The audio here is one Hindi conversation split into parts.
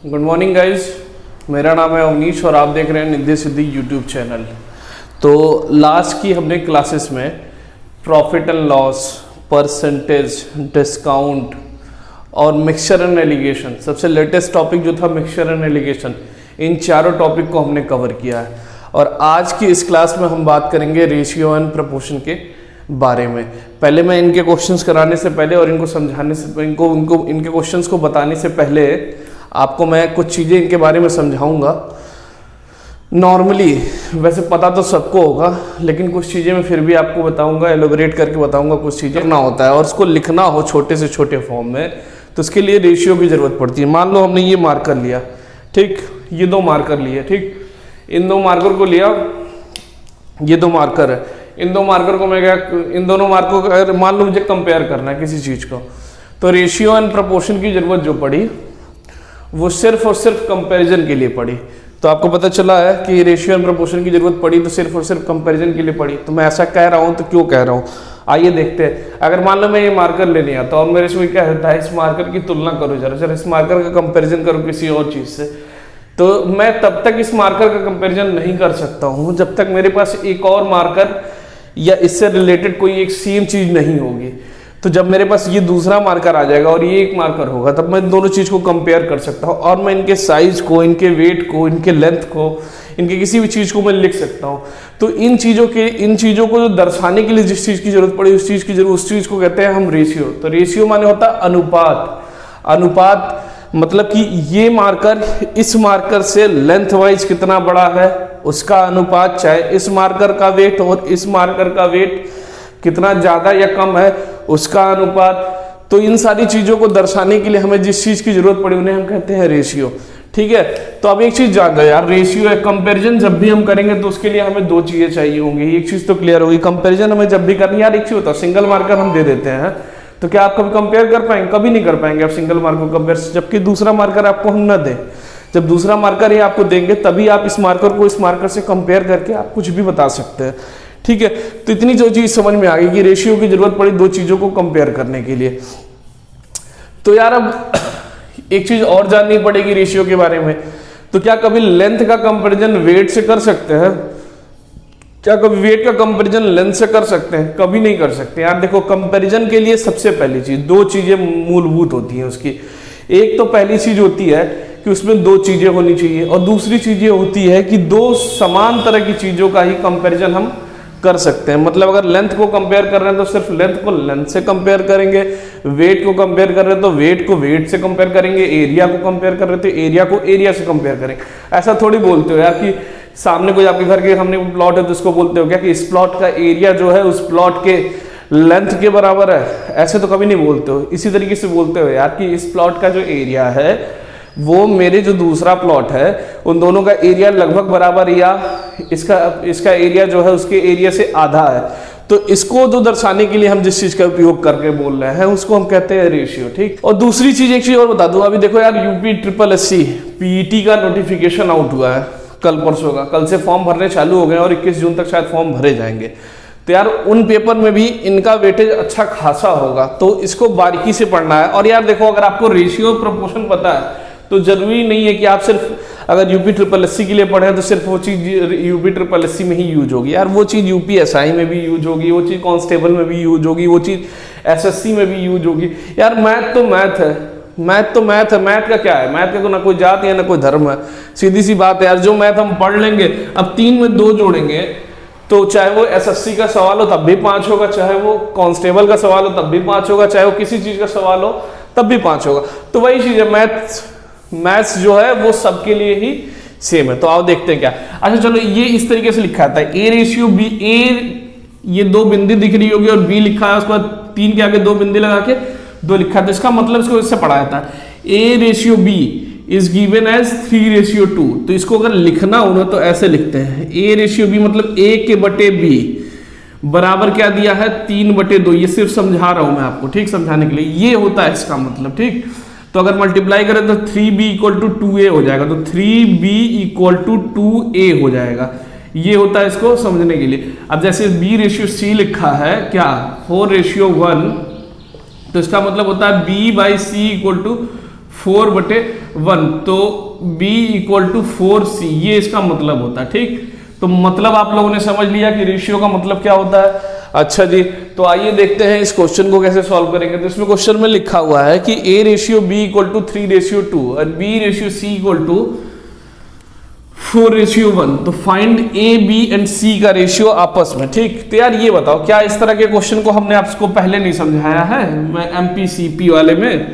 गुड मॉर्निंग गाइज, मेरा नाम है अवनीश और आप देख रहे हैं निधि सिद्धि यूट्यूब चैनल। तो लास्ट की हमने क्लासेस में profit and loss, percentage, discount और मिक्सचर एंड एलिगेशन, सबसे लेटेस्ट टॉपिक जो था मिक्सचर एंड एलिगेशन, इन चारों टॉपिक को हमने कवर किया है। और आज की इस क्लास में हम बात करेंगे रेशियो एंड प्रपोर्शन के बारे में। पहले मैं इनके क्वेश्चंस कराने से पहले और इनको समझाने से इनके क्वेश्चंस को बताने से पहले आपको मैं कुछ चीज़ें इनके बारे में समझाऊंगा। नॉर्मली वैसे पता तो सबको होगा, लेकिन कुछ चीज़ें मैं फिर भी आपको बताऊंगा, एलोबरेट करके बताऊंगा। कुछ चीज़ें लिखना होता है और उसको लिखना हो छोटे से छोटे फॉर्म में, तो इसके लिए रेशियो की ज़रूरत पड़ती है। मान लो हमने ये मार्कर लिया, ठीक, ये दो मार्कर लिए, ठीक, इन दो मार्कर को लिया, ये दो मार्कर है, इन दो मार्कर को मैं क्या, इन दोनों मार्कों को अगर मान लो मुझे कंपेयर करना है किसी चीज़ को, तो रेशियो एंड प्रपोर्शन की ज़रूरत जो पड़ी वो सिर्फ और सिर्फ कंपैरिजन के लिए पड़ी। तो आपको पता चला है कि रेशियो एंड प्रपोर्शन की जरूरत पड़ी तो सिर्फ और सिर्फ कंपैरिजन के लिए पड़ी। तो मैं ऐसा कह रहा हूँ तो क्यों कह रहा हूँ, आइए देखते हैं। अगर मान लो मैं ये मार्कर लेने आता और मेरे इसमें क्या होता है, इस मार्कर की तुलना करो जरा इस मार्कर का कंपेरिजन करो किसी और चीज़ से, तो मैं तब तक इस मार्कर का कंपेरिजन नहीं कर सकता हूँ जब तक मेरे पास एक और मार्कर या इससे रिलेटेड कोई एक सेम चीज़ नहीं होगी। तो जब मेरे पास ये दूसरा मार्कर आ जाएगा और ये एक मार्कर होगा, तब मैं दोनों चीज़ को कंपेयर कर सकता हूँ और मैं इनके साइज को, इनके वेट को, इनके लेंथ को, इनके किसी भी चीज़ को मैं लिख सकता हूँ। तो इन चीज़ों को जो दर्शाने के लिए जिस चीज़ की जरूरत पड़ी उस चीज़ को कहते हैं हम रेशियो। तो रेशियो माने होता है अनुपात। अनुपात मतलब कि ये मार्कर इस मार्कर से लेंथ वाइज कितना बड़ा है उसका अनुपात, चाहे इस मार्कर का वेट और इस मार्कर का वेट कितना ज़्यादा या कम है उसका अनुपात। तो इन सारी चीज़ों को दर्शाने के लिए हमें जिस चीज़ की जरूरत पड़ी उन्हें हम कहते हैं रेशियो, ठीक है। तो अब एक चीज़ जान लो यार, रेशियो है कंपैरिजन जब भी हम करेंगे तो उसके लिए हमें दो चीज़ें चाहिए होंगी। एक चीज़ तो क्लियर होगी, कंपैरिजन हमें जब भी करनी, यार एक चीज़ होता है सिंगल मार्कर हम दे देते हैं तो क्या आप कभी कंपेयर कर पाएंगे? कभी नहीं कर पाएंगे आप सिंगल मार्कर को कंपेयर, जबकि दूसरा मार्कर आपको हम न दें। जब दूसरा मार्कर ही आपको देंगे तभी आप इस मार्कर को इस मार्कर से कंपेयर करके आप कुछ भी बता सकते हैं, ठीक है। तो इतनी जो चीज समझ में आ गई कि रेशियो की जरूरत पड़ी दो चीजों को कंपेयर करने के लिए। तो यार अब एक चीज और जाननी पड़ेगी रेशियो के बारे में। तो क्या कभी लेंथ का कंपैरिजन वेट से कर सकते हैं? क्या कभी वेट का कंपैरिजन लेंथ से कर सकते हैं? कभी नहीं कर सकते यार। देखो, कंपैरिजन के लिए सबसे पहली चीज, दो चीजें मूलभूत होती हैं उसकी। एक तो पहली चीज होती है कि उसमें दो चीजें होनी चाहिए और दूसरी चीज ये होती है कि दो समान तरह की चीजों का ही कंपैरिजन हम कर सकते हैं। मतलब अगर लेंथ को कंपेयर कर रहे हैं तो सिर्फ लेंथ को लेंथ से कंपेयर करेंगे, वेट को कंपेयर कर रहे हैं तो वेट को वेट से कंपेयर करेंगे, एरिया को कंपेयर कर रहे हैं तो एरिया को एरिया से कंपेयर करेंगे। ऐसा थोड़ी बोलते हो यार कि सामने कोई आपके घर के सामने प्लॉट है तो उसको बोलते हो क्या कि इस प्लॉट का एरिया जो है उस प्लॉट के लेंथ के बराबर है? ऐसे तो कभी नहीं बोलते हो। इसी तरीके से बोलते हो यार कि इस प्लॉट का जो एरिया है वो मेरे जो दूसरा प्लॉट है उन दोनों का एरिया लगभग बराबर, या इसका एरिया जो है उसके एरिया से आधा है। तो इसको जो दर्शाने के लिए हम जिस चीज का उपयोग करके बोल रहे हैं उसको हम कहते हैं रेशियो, ठीक। और दूसरी चीज, एक चीज और बता दूं, अभी देखो यार UPSSC पीईटी का नोटिफिकेशन आउट हुआ है कल परसों का। कल से फॉर्म भरने चालू हो गए और 21 जून तक शायद फॉर्म भरे जाएंगे। तो यार उन पेपर में भी इनका वेटेज अच्छा खासा होगा, तो इसको बारीकी से पढ़ना है। और यार देखो, अगर आपको रेशियो प्रपोर्शन पता है तो जरूरी नहीं है कि आप सिर्फ अगर UPSSC के लिए पढ़े तो सिर्फ वो चीज़ UPSSC में ही यूज होगी। यार वो चीज़ UPSI में भी यूज होगी, वो चीज़ कांस्टेबल में भी यूज होगी, वो चीज़ SSC में भी यूज होगी। यार मैथ तो मैथ है, मैथ तो मैथ है। मैथ का क्या है? मैथ का ना कोई जात है ना कोई धर्म है, सीधी सी बात है यार। जो मैथ हम पढ़ लेंगे, अब 3 में 2 जोड़ेंगे तो चाहे वो SSC का सवाल हो तब भी 5 होगा, चाहे वो कांस्टेबल का सवाल हो तब भी 5 होगा, चाहे वो किसी चीज़ का सवाल हो तब भी 5 होगा। तो वही चीज़ है, मैथ्स जो है वो सबके लिए ही सेम है। तो आओ देखते हैं क्या। अच्छा चलो, ये इस तरीके से लिखा था A रेशियो B, ये 2 बिंदी दिख रही होगी और B लिखा है, उसके बाद 3 के आगे 2 बिंदी लगा के 2 लिखा था। इसका मतलब इसको इससे पढ़ाया था A ratio B is given as 3 ratio 2। तो इसको अगर लिखना हो ना तो ऐसे लिखते हैं, A रेशियो B मतलब A के बटे B बराबर क्या दिया है 3/2। ये सिर्फ समझा रहा हूं मैं आपको, ठीक, समझाने के लिए। ये होता है इसका मतलब, ठीक। तो अगर मल्टीप्लाई करें तो 3b = 2a हो जाएगा, तो 3b = 2a हो जाएगा। ये होता है इसको समझने के लिए। अब जैसे B रेशियो C लिखा है क्या 4 रेशियो 1, तो इसका मतलब होता है B/C = 4/1। 1, तो b इक्वल टू 4c, ये इसका मतलब होता है। ठीक, तो मतलब आप लोगों ने समझ लिया कि रेशियो का मतलब क्या होता है। अच्छा जी, तो आइए देखते हैं इस क्वेश्चन को कैसे सॉल्व करेंगे। तो इसमें क्वेश्चन में लिखा हुआ है कि a ratio b equal to 3:2 और b ratio c equal to 4:1। तो find a b and c का रेशियो आपस में। ठीक, तो यार ये बताओ, क्या इस तरह के क्वेश्चन को हमने आपको पहले नहीं समझाया है? मैं MPCP वाले में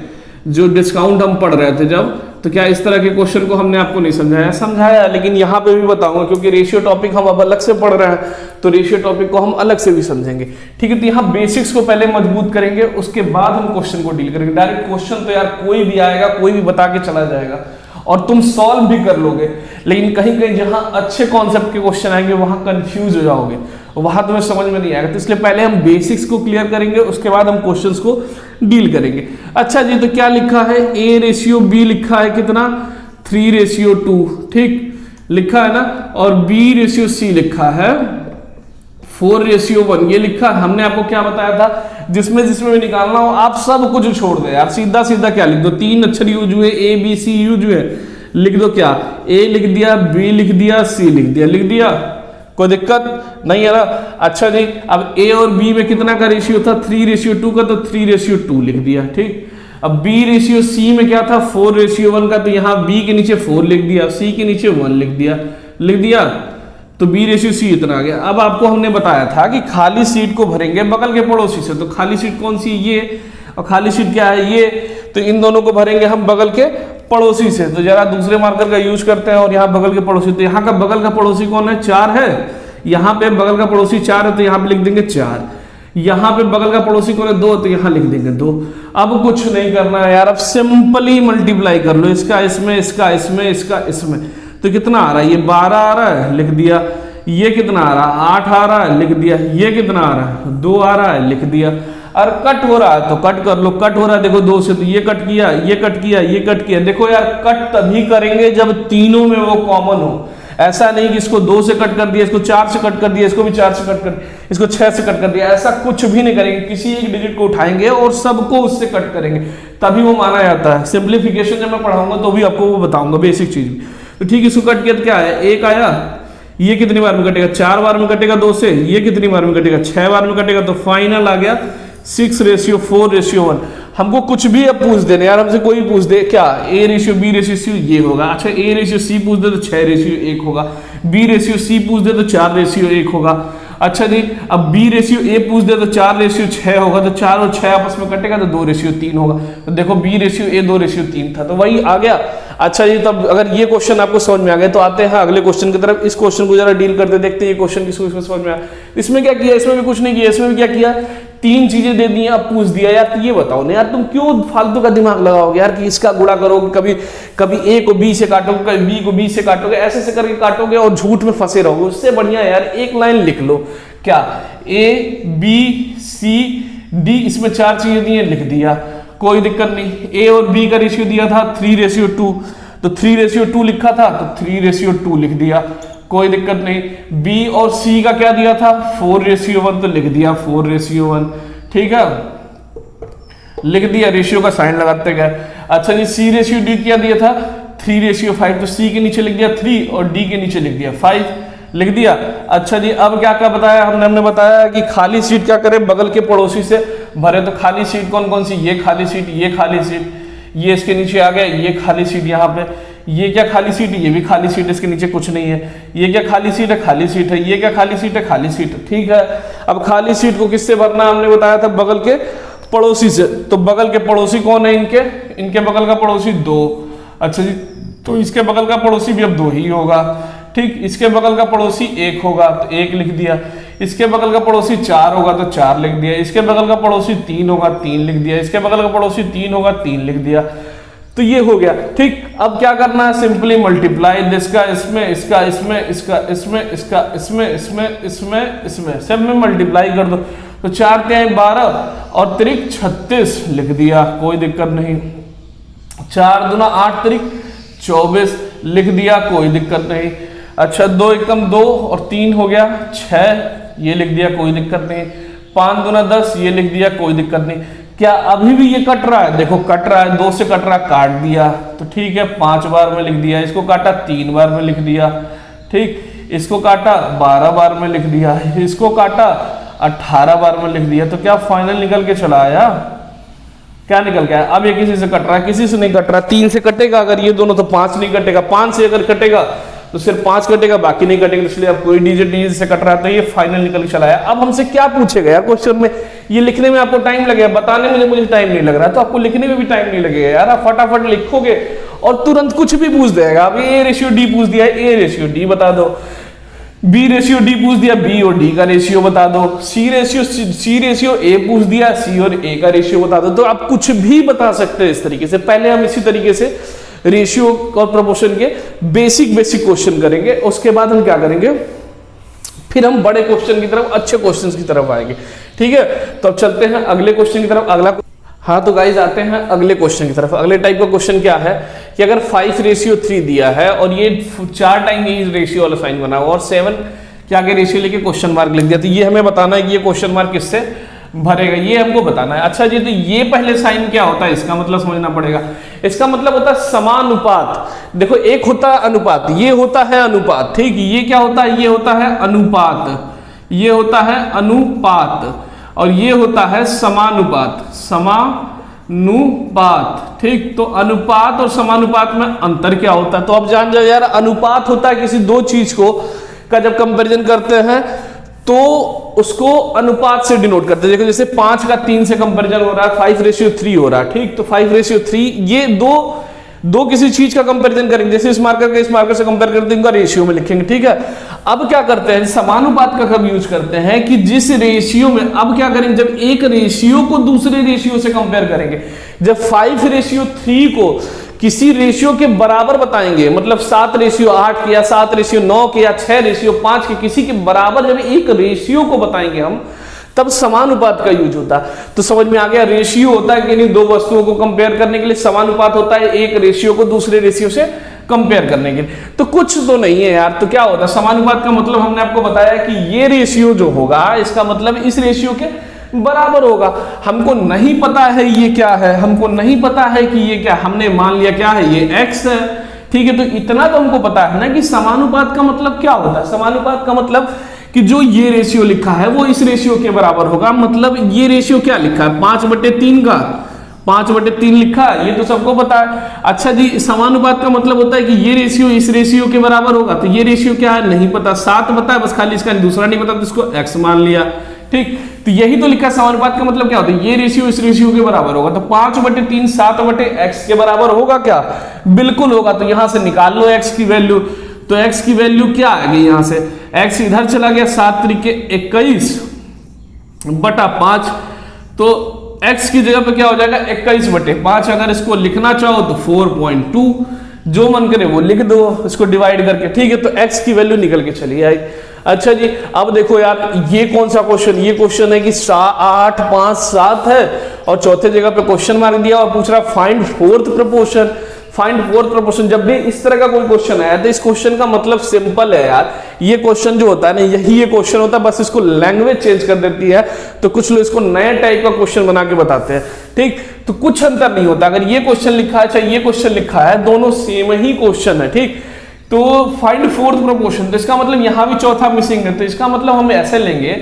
जो डिस्काउंट हम पढ़ रहे थे जब, तो क्या इस तरह के क्वेश्चन को हमने आपको नहीं समझाया? समझाया, लेकिन यहाँ पे भी बताऊंगा, क्योंकि रेशियो टॉपिक हम अब अलग से पढ़ रहे हैं, तो रेशियो टॉपिक को हम अलग से भी समझेंगे। ठीक है, तो यहाँ बेसिक्स को पहले मजबूत करेंगे, उसके बाद हम क्वेश्चन को डील करेंगे। डायरेक्ट क्वेश्चन तो यार कोई भी आएगा, कोई भी बता के चला जाएगा और तुम सॉल्व भी कर लोगे, लेकिन कहीं कहीं जहां अच्छे कॉन्सेप्ट के क्वेश्चन आएंगे वहां कंफ्यूज हो जाओगे, वहां तुम्हें समझ में नहीं आएगा। तो इसलिए पहले हम बेसिक्स को क्लियर करेंगे, उसके बाद हम क्वेश्चंस को डील करेंगे। अच्छा जी, तो क्या लिखा है? a रेशियो b लिखा है कितना? 3:2। ठीक लिखा है ना, और b रेशियो c लिखा है 4:1। ये लिखा है। हमने आपको क्या बताया था, जिसमें जिसमें भी निकालना हो आप सब कुछ छोड़ दे यार, सीधा सीधा क्या लिख दो, 3 अक्षर यूज हुए, A B C यूज हुए, लिख दो क्या, A लिख दिया, B लिख दिया, C लिख दिया, लिख दिया, कोई दिक्कत नहीं है ना। अच्छा जी, अब A और B में कितना का रेशियो था? 3:2 का, तो 3:2 लिख दिया। ठीक, अब B रेशियो C में क्या था? 4:1 का, तो यहाँ B के नीचे 4 लिख दिया, C के नीचे 1 लिख दिया, लिख दिया, तो B रेशियो C इतना आ गया। अब आपको हमने बताया था कि खाली सीट को भरेंगे बगल के पड़ोसी से, तो खाली सीट कौन सी? ये, और खाली सीट क्या है? ये, तो इन दोनों को भरेंगे हम बगल के पड़ोसी से। तो जरा दूसरे मार्कर का यूज करते हैं, और यहाँ बगल के पड़ोसी, तो यहाँ का बगल का पड़ोसी कौन है? 4 है। यहाँ पे बगल का पड़ोसी 4 है, तो यहाँ पे लिख देंगे 4। यहाँ पे बगल का पड़ोसी कौन है? 2, तो यहाँ लिख देंगे 2। अब कुछ नहीं करना है यार, अब सिंपली मल्टीप्लाई कर लो, इसका इसमें, इसका इसमें, इसका इसमें। तो कितना आ रहा है? ये 12 आ रहा है, लिख दिया। ये कितना आ रहा है? 8 आ रहा है, लिख दिया। ये कितना आ रहा है? 2 आ रहा है, लिख दिया। और कट हो रहा है तो कट कर लो, कट हो रहा है देखो 2 से, तो ये कट किया, ये कट किया, ये कट किया। देखो यार, कट तभी करेंगे जब तीनों में वो कॉमन हो। ऐसा नहीं कि इसको 2 से कट कर दिया, इसको 4 से कट कर दिया, इसको भी 4 से कट कर दिया, इसको 6 से कट कर दिया, ऐसा कुछ भी नहीं करेंगे। किसी एक डिजिट को उठाएंगे और सबको उससे कट करेंगे, तभी वो माना जाता है। सिंप्लीफिकेशन जब मैं पढ़ाऊंगा तो भी आपको वो बताऊंगा, बेसिक चीज भी। तो ठीक, इसको कट किया तो क्या है? 1 आया। ये कितनी बार में कटेगा? 4 बार में कटेगा 2 से। ये कितनी बार में कटेगा? 6 बार में कटेगा। तो फाइनल आ गया 6:4:1। हमको कुछ भी अब पूछ देने यार, हमसे कोई पूछ दे क्या, A ratio B ratio C ये होगा। अच्छा, A रेशियो C पूछ दे तो 6:1 होगा, B रेशियो C पूछ दे तो 4:1 होगा। अच्छा जी, अब B रेशियो A पूछ दे तो 4:6 होगा, तो 4 और 6 आपस में कटेगा तो 2:3 होगा। तो देखो B रेशियो A 2:3 था, तो वही आ गया। अच्छा जी, तब अगर ये क्वेश्चन आपको समझ में आ गया तो आते हैं अगले क्वेश्चन की तरफ। इस क्वेश्चन को जरा डील करते देखते हैं, ये क्वेश्चन किसको इसमें समझ में आया। इसमें क्या किया? इसमें भी कुछ नहीं किया। इसमें भी क्या किया? 3 चीजें दे दी, अब पूछ दिया। यार तो ये बताओ ना यार, तुम क्यों फालतू का दिमाग लगाओगे यार, कि इसका गुणा करोगे, कभी कभी A को B से काटोगे, कभी B को B से काटोगे, ऐसे से करके काटोगे और झूठ में फंसे रहोगे। उससे बढ़िया यार एक लाइन लिख लो, क्या, A B C D, इसमें 4 चीजें दी हैं, लिख दिया, कोई दिक्कत नहीं। A और B का रेशियो दिया था 3:2, तो 3:2 लिखा था, तो 3:2 लिख दिया, कोई दिक्कत नहीं। B और C का क्या दिया था? 4:1, तो लिख दिया 4:1। ठीक है, लिख दिया, रेशियो का साइन लगाते गए। अच्छा जी, C/D क्या दिया था? 3:5, तो C के नीचे लिख दिया 3 और D के नीचे लिख दिया 5, लिख दिया। अच्छा जी, अब क्या क्या बताया हमने बताया कि खाली सीट क्या करें? बगल के पड़ोसी से भरे। तो खाली सीट कौन कौन सी? ये खाली सीट, ये खाली सीट, ये इसके नीचे आ गया, ये खाली सीट यहाँ पे, ये क्या खाली सीट है? ये भी खाली सीट है, इसके नीचे कुछ नहीं है। ये क्या खाली सीट है? खाली सीट है। ये क्या खाली सीट है? खाली सीट है। ठीक है, अब खाली सीट को किससे भरना हमने बताया था? बगल के पड़ोसी से। तो बगल के पड़ोसी कौन है? इनके बगल का पड़ोसी 2। अच्छा जी, तो इसके बगल का पड़ोसी भी अब 2 ही होगा। ठीक, इसके बगल का पड़ोसी 1 होगा, तो 1 लिख दिया। इसके बगल का पड़ोसी 4 होगा, तो 4 लिख दिया। इसके बगल का पड़ोसी 3 होगा, 3 लिख दिया। इसके बगल का पड़ोसी 3 होगा, 3 लिख दिया। तो ये हो गया। ठीक, अब क्या करना है? सिंपली मल्टीप्लाई इसका इसमें, इसका इसमें, इसका इसमें, इसका इसमें, इसमें, इसमें, इसमें, सब में मल्टीप्लाई कर दो। तो 4 × 12 और 3 36 लिख दिया, कोई दिक्कत नहीं। 4 दूना 8 3 24 लिख दिया, कोई दिक्कत नहीं। अच्छा, 2 एकम 2 और 3 हो गया 6, ये लिख दिया, कोई दिक्कत नहीं। 5 दूना 10, ये लिख दिया, कोई दिक्कत नहीं। क्या अभी भी ये कट रहा है? देखो कट रहा है, 2 से कट रहा, काट दिया तो ठीक है, 5 बार में लिख दिया। इसको काटा 3 बार में लिख दिया, ठीक। इसको काटा 12 बार में लिख दिया, इसको काटा 18 बार में लिख दिया। तो क्या फाइनल निकल के चला आया? क्या निकल के आया? अब ये किसी से कट रहा है, किसी से नहीं कट रहा। 3 से कटेगा अगर ये दोनों, तो 5 नहीं कटेगा। 5 से अगर कटेगा तो सिर्फ 5 कटेगा, बाकी नहीं कटेगा। इसलिए अब कोई डिजिट से कट रहा है, तो ये फाइनल निकल के चला आया। अब हमसे क्या पूछेगा यार क्वेश्चन में? ये लिखने में आपको टाइम लगेगा, बताने में मुझे टाइम नहीं लग रहा, तो आपको लिखने में भी टाइम नहीं लगेगा यार। आप फटाफट लिखोगे और तुरंत कुछ भी पूछ देगा। अब ए रेशियो डी पूछ दिया, ए रेशियो डी बता दो। बी रेशियो डी पूछ दिया, बी और डी का रेशियो बता दो। सी रेशियो ए पूछ दिया, सी और ए का रेशियो बता दो। तो आप कुछ भी बता सकते हैं इस तरीके से। पहले हम इसी तरीके से रेशियो और प्रोपोर्शन के बेसिक क्वेश्चन करेंगे, उसके बाद हम क्या करेंगे, फिर हम बड़े क्वेश्चन की तरफ, अच्छे क्वेश्चन की तरफ आएंगे। ठीक है, तो अब चलते हैं अगले क्वेश्चन की तरफ। अगला, हाँ तो गाइज आते हैं अगले क्वेश्चन की तरफ। अगले टाइप का क्वेश्चन क्या है कि अगर 5:3 दिया है और ये 4 टाइम ये रेशियो वाला साइन बना हुआ और 7 के आगे रेशियो लेके क्वेश्चन मार्क लिख दिया, तो ये हमें बताना है कि ये क्वेश्चन मार्क किससे भरेगा, ये हमको बताना है। अच्छा जी, तो ये पहले साइन क्या होता है, इसका मतलब समझना पड़ेगा। इसका मतलब होता है समानुपात। देखो एक होता है अनुपात, ये होता है अनुपात, ठीक। ये क्या होता है? ये होता है अनुपात, ये होता है अनुपात, और ये होता है समानुपात, समानुपात, ठीक। तो अनुपात और समानुपात में अंतर क्या होता है? तो अब जान जाओ यार, अनुपात होता है किसी 2 चीज को का जब कंपैरिजन करते हैं तो उसको अनुपात से डिनोट करते हैं। देखो जैसे 5 का 3 से कंपैरिजन हो रहा है, 5:3 हो रहा है, ठीक। तो 5:3 ये दो किसी चीज का कंपैरिजन करेंगे, जैसे इस मार्कर का इस मार्कर से कंपेयर करते हैं, इनका रेशियो में लिखेंगे, ठीक है। अब क्या करते हैं, समानुपात का कब यूज करते हैं कि जिस रेशियो में, अब क्या करेंगे, जब एक रेशियो को दूसरे रेशियो से कंपेयर करेंगे, जब 5:3 को किसी रेशियो के बराबर बताएंगे, मतलब 7:8 के या 7:9 के या 6:5 के, किसी के बराबर जब एक रेशियो को बताएंगे हम, तब समानुपात का यूज होता है। तो समझ में आ गया, रेशियो होता है कि नहीं 2 वस्तुओं को कंपेयर करने के लिए, समानुपात होता है एक रेशियो को दूसरे रेशियो से कंपेयर करने के लिए। तो कुछ तो नहीं है यार, तो क्या होता है समानुपात का मतलब? हमने आपको बताया कि ये रेशियो जो होगा, इसका मतलब इस रेशियो के बराबर होगा। हमको नहीं पता है ये क्या है, हमको नहीं पता है कि ये क्या, हमने मान लिया क्या है, ये x है, ठीक है। तो इतना तो हमको पता है ना कि समानुपात का मतलब क्या होता है। समानुपात का मतलब कि जो ये रेशियो लिखा है वो इस रेशियो के बराबर होगा। मतलब ये रेशियो क्या लिखा है, 5/3 का 5/3 लिखा है, ये तो सबको पता है। अच्छा जी, समानुपात का मतलब होता है कि ये रेशियो इस रेशियो के बराबर होगा। तो ये रेशियो क्या है नहीं पता, 7 पता है, बस खाली इसका दूसरा नहीं पता, तो इसको x मान लिया, ठीक। तो यही तो लिखा है। समानुपात का मतलब क्या होता है, ये रेशियो इस रेशियो के बराबर होगा। तो 5/3 7/x के बराबर होगा क्या? बिल्कुल होगा। तो यहां से निकाल लो x की वैल्यू। तो x की वैल्यू क्या आ गई, यहां से x इधर चला गया, 7×3=21/5। तो x की जगह पे क्या हो जाएगा 21/5। अगर इसको लिखना चाहो तो 4.2, जो मन करे वो लिख दो इसको डिवाइड करके, ठीक है। तो x की वैल्यू निकल के चली आई। अच्छा जी, अब देखो यार, ये कौन सा क्वेश्चन, ये क्वेश्चन है कि 8 5 7 है और चौथे जगह पे क्वेश्चन मार्क दिया और पूछ रहा find fourth proportion. Find fourth proportion, जब भी इस तरह का कोई क्वेश्चन आया तो इस क्वेश्चन का मतलब सिंपल है यार। ये क्वेश्चन जो होता है ना, यही ये क्वेश्चन होता है, बस इसको लैंग्वेज चेंज कर देती है। तो कुछ लोग इसको नया टाइप का क्वेश्चन बना के बताते हैं, ठीक। तो कुछ अंतर नहीं होता। अगर ये क्वेश्चन लिखा है चाहे ये क्वेश्चन लिखा है, दोनों सेम ही क्वेश्चन है, ठीक। तो फाइंड फोर्थ प्रोपोर्शन, तो इसका मतलब यहां भी चौथा मिसिंग है। तो इसका मतलब हम ऐसे लेंगे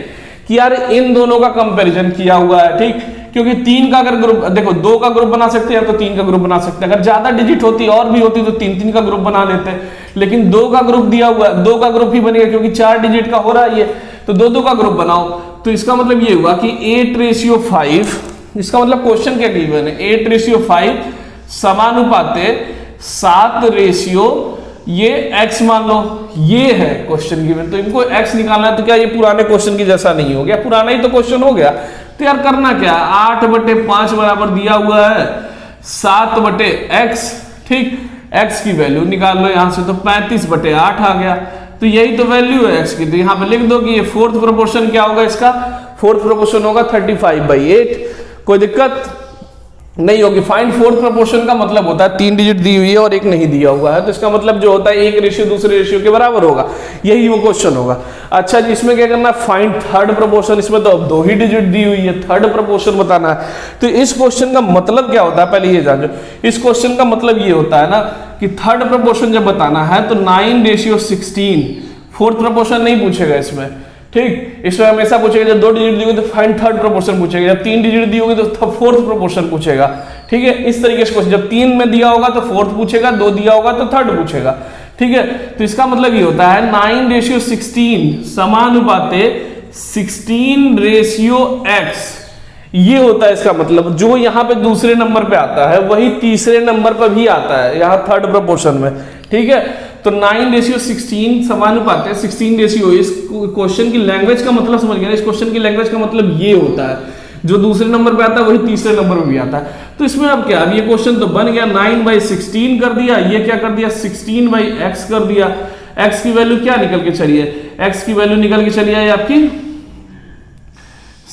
कि यार इन दोनों का कंपैरिजन किया हुआ है, ठीक। क्योंकि 3 का अगर ग्रुप, देखो 2 का ग्रुप बना सकते हैं तो 3 का ग्रुप बना सकते हैं। अगर ज्यादा डिजिट होती और भी होती तो 3 का ग्रुप बना लेते हैं। लेकिन 2 का ग्रुप दिया हुआ है, 2 का ग्रुप ही बनेगा क्योंकि 4 डिजिट का हो रहा है ये। तो 2 का ग्रुप बनाओ। तो इसका मतलब ये हुआ कि 8:5, इसका मतलब क्वेश्चन क्या गिवन है, 8:5 समानुपाते 7 ये x मान लो, ये है क्वेश्चन गिवन। तो इनको x निकालना है। तो क्या ये पुराने क्वेश्चन की जैसा नहीं हो गया? पुराना ही तो क्वेश्चन हो गया। तो यार करना क्या, 8/5 बराबर दिया हुआ है 7/x, ठीक। x की वैल्यू निकाल लो यहां से, तो 35/8 आ गया। तो यही तो वैल्यू है x की। तो यहां पे लिख दो कि ये फोर्थ प्रोपोर्शन क्या होगा, इसका फोर्थ प्रोपोर्शन होगा 35/8। कोई दिक्कत? नहीं होगी। फाइंड फोर्थ प्रोपोर्शन का मतलब होता है 3 डिजिट दी हुई है और एक नहीं दिया हुआ है, तो इसका मतलब जो होता है एक रेशियो दूसरे रेशियो के बराबर होगा, यही वो क्वेश्चन होगा। अच्छा जी, इसमें क्या करना है, फाइंड थर्ड प्रोपोर्शन। इसमें तो अब 2 ही डिजिट दी हुई है, थर्ड प्रोपोर्शन बताना है। तो इस क्वेश्चन का मतलब क्या होता है, पहले ये जान लो। इस क्वेश्चन का मतलब ये होता है ना कि थर्ड प्रोपोर्शन जब बताना है तो 9:16, फोर्थ प्रोपोर्शन नहीं पूछेगा इसमें, ठीक। इसमें हमेशा पूछेगा जब 2 डिजिट दी होगी तो फाइंड थर्ड प्रोपोर्शन पूछेगा, जब 3 डिजिट दी होगी तो फोर्थ प्रोपोर्शन पूछेगा, ठीक है। इस तरीके से क्वेश्चन, जब 3 में दिया होगा तो फोर्थ पूछेगा, 2 दिया होगा तो थर्ड पूछेगा, ठीक है। तो इसका मतलब ये होता है 9:16 समानुपाते 16:x, ये होता है इसका मतलब। जो यहाँ पे दूसरे नंबर पे आता है वही तीसरे नंबर पर भी आता है यहाँ थर्ड प्रोपोर्शन में, ठीक है। तो 9:16 समानुपात है 16 रेशियो। इस क्वेश्चन की लैंग्वेज का मतलब समझ गए, इस क्वेश्चन की लैंग्वेज का मतलब ये होता है जो दूसरे नंबर पे आता है वही तीसरे नंबर पे भी आता है। तो इसमें अब क्या, अब ये क्वेश्चन तो बन गया, 9/16 कर दिया, ये क्या कर दिया 16/x कर दिया। x की वैल्यू क्या निकल के चली है, x की वैल्यू निकल के चली है आपकी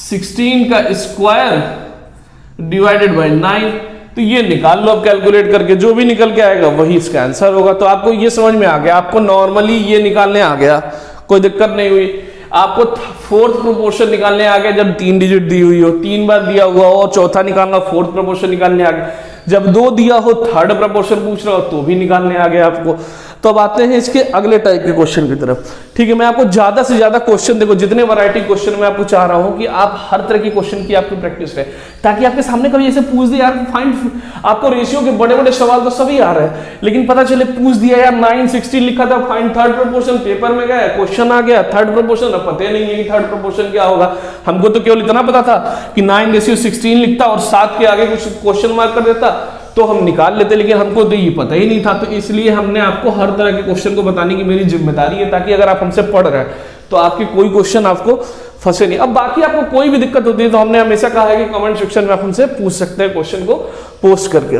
16 का स्क्वायर डिवाइडेड बाय 9। तो ये निकाल लो अब कैलकुलेट करके, जो भी निकल के आएगा वही इसका आंसर होगा। तो आपको ये समझ में आ गया, आपको नॉर्मली ये निकालने आ गया, कोई दिक्कत नहीं हुई। आपको फोर्थ प्रोपोर्शन निकालने आ गया जब 3 डिजिट दी हुई हो, 3 बार दिया हुआ हो, और चौथा निकालना, फोर्थ प्रोपोर्शन निकालने आ गया। जब 2 दिया हो थर्ड प्रोपोर्शन पूछ रहा हो तो भी निकालने आ गया आपको। तो अब आते हैं इसके अगले टाइप के क्वेश्चन की तरफ, ठीक है। मैं आपको ज्यादा से ज्यादा क्वेश्चन, देखो जितने वैरायटी क्वेश्चन मैं आपको चाह रहा हूं कि आप हर तरह की क्वेश्चन की आपकी प्रैक्टिस रहे, ताकि आपके सामने कभी ऐसे पूछ दिया यार फाइंड, आपको रेशियो के बड़े बड़े सवाल तो सभी आ रहे हैं, लेकिन पता चले पूछ दिया यार 9:16 लिखा था, फाइंड थर्ड प्रोपोर्शन, पेपर में गया क्वेश्चन आ गया थर्ड प्रोपोर्शन, अब पता ही नहीं है कि थर्ड प्रोपोर्शन क्या होगा। हमको तो केवल इतना पता था कि 9:16 लिखता और 7 के आगे कुछ क्वेश्चन मार्क कर देता तो हम निकाल लेते, लेकिन हमको तो ये पता ही नहीं था। तो इसलिए हमने आपको हर तरह के क्वेश्चन को बताने की मेरी जिम्मेदारी है, ताकि अगर आप हमसे पढ़ रहे हैं तो आपके कोई क्वेश्चन आपको फंसे नहीं। अब बाकी आपको कोई भी दिक्कत होती है तो हमने हमेशा कहा है कि कमेंट सेक्शन में आप हमसे पूछ सकते हैं क्वेश्चन को पोस्ट करके।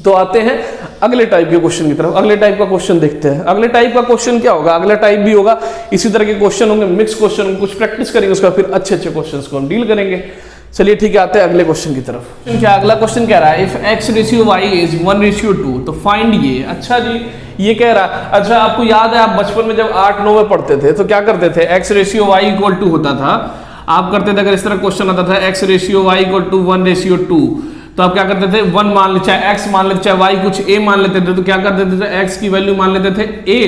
तो आते हैं अगले टाइप के क्वेश्चन की तरफ। अगले टाइप का क्वेश्चन देखते हैं। अगले टाइप का क्वेश्चन क्या होगा, अगला टाइप भी होगा इसी तरह के क्वेश्चन होंगे, मिक्स क्वेश्चन, कुछ प्रैक्टिस करेंगे उसका, फिर अच्छे अच्छे क्वेश्चन को हम डील करेंगे। चलिए ठीक है, आते हैं अगले क्वेश्चन की तरफ। क्या अगला क्वेश्चन कह रहा है, इफ x/y इज 1/2 तो फाइंड ये। अच्छा जी, ये कह रहा है, अच्छा आपको याद है आप बचपन में जब 8-9 में पढ़ते थे तो क्या करते थे, x/y = होता था, आप करते थे, अगर इस तरह क्वेश्चन आता था x/y = 1/2 तो आप क्या करते थे 1 मान ले, चाहे x मान लेते, चाहे y कुछ a मान लेते थे, तो क्या कर देते थे x की वैल्यू मान लेते थे a,